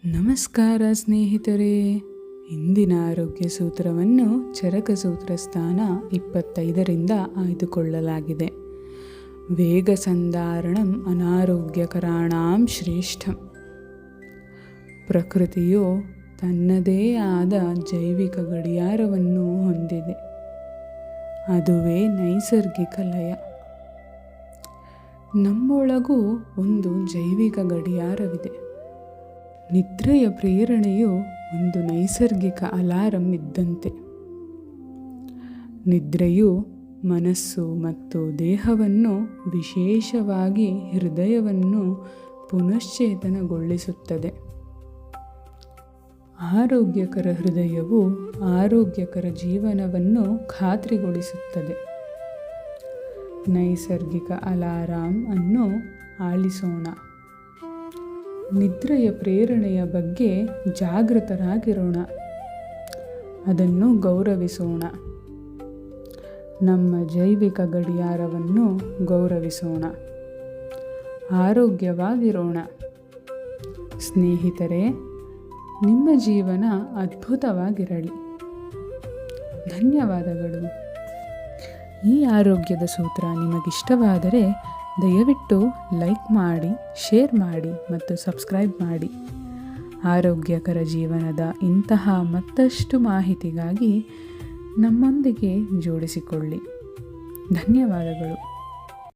ನಮಸ್ಕಾರ ಸ್ನೇಹಿತರೆ. ಇಂದಿನ ಆರೋಗ್ಯ ಸೂತ್ರವನ್ನು ಚರಕ ಸೂತ್ರ ಸ್ಥಾನ 25ರಿಂದ ಆಯ್ದುಕೊಳ್ಳಲಾಗಿದೆ. ವೇಗ ಸಂಧಾರಣಂ ಅನಾರೋಗ್ಯಕರಾಣಾಂ ಶ್ರೇಷ್ಠಂ. ಪ್ರಕೃತಿಯು ತನ್ನದೇ ಆದ ಜೈವಿಕ ಗಡಿಯಾರವನ್ನು ಹೊಂದಿದೆ. ಅದುವೇ ನೈಸರ್ಗಿಕ ಲಯ. ನಮ್ಮೊಳಗೂ ಒಂದು ಜೈವಿಕ ಗಡಿಯಾರವಿದೆ. ನಿದ್ರೆಯ ಪ್ರೇರಣೆಯು ಒಂದು ನೈಸರ್ಗಿಕ ಅಲಾರಂ ಇದ್ದಂತೆ. ನಿದ್ರೆಯು ಮನಸ್ಸು ಮತ್ತು ದೇಹವನ್ನು, ವಿಶೇಷವಾಗಿ ಹೃದಯವನ್ನು ಪುನಶ್ಚೇತನಗೊಳಿಸುತ್ತದೆ. ಆರೋಗ್ಯಕರ ಹೃದಯವು ಆರೋಗ್ಯಕರ ಜೀವನವನ್ನು ಖಾತ್ರಿಗೊಳಿಸುತ್ತದೆ. ನೈಸರ್ಗಿಕ ಅಲಾರಾಂ ಅನ್ನು ಆಲಿಸೋಣ. ನಿದ್ರೆಯ ಪ್ರೇರಣೆಯ ಬಗ್ಗೆ ಜಾಗೃತರಾಗಿರೋಣ. ಅದನ್ನು ಗೌರವಿಸೋಣ. ನಮ್ಮ ಜೈವಿಕ ಗಡಿಯಾರವನ್ನು ಗೌರವಿಸೋಣ. ಆರೋಗ್ಯವಾಗಿರೋಣ. ಸ್ನೇಹಿತರೆ, ನಿಮ್ಮ ಜೀವನ ಅದ್ಭುತವಾಗಿರಲಿ. ಧನ್ಯವಾದಗಳು. ಈ ಆರೋಗ್ಯದ ಸೂತ್ರ ನಿಮಗಿಷ್ಟವಾದರೆ ದಯವಿಟ್ಟು ಲೈಕ್ ಮಾಡಿ, ಶೇರ್ ಮಾಡಿ ಮತ್ತು ಸಬ್ಸ್ಕ್ರೈಬ್ ಮಾಡಿ. ಆರೋಗ್ಯಕರ ಜೀವನದ ಇಂತಹ ಮತ್ತಷ್ಟು ಮಾಹಿತಿಗಾಗಿ ನಮ್ಮೊಂದಿಗೆ ಜೋಡಿಸಿಕೊಳ್ಳಿ. ಧನ್ಯವಾದಗಳು.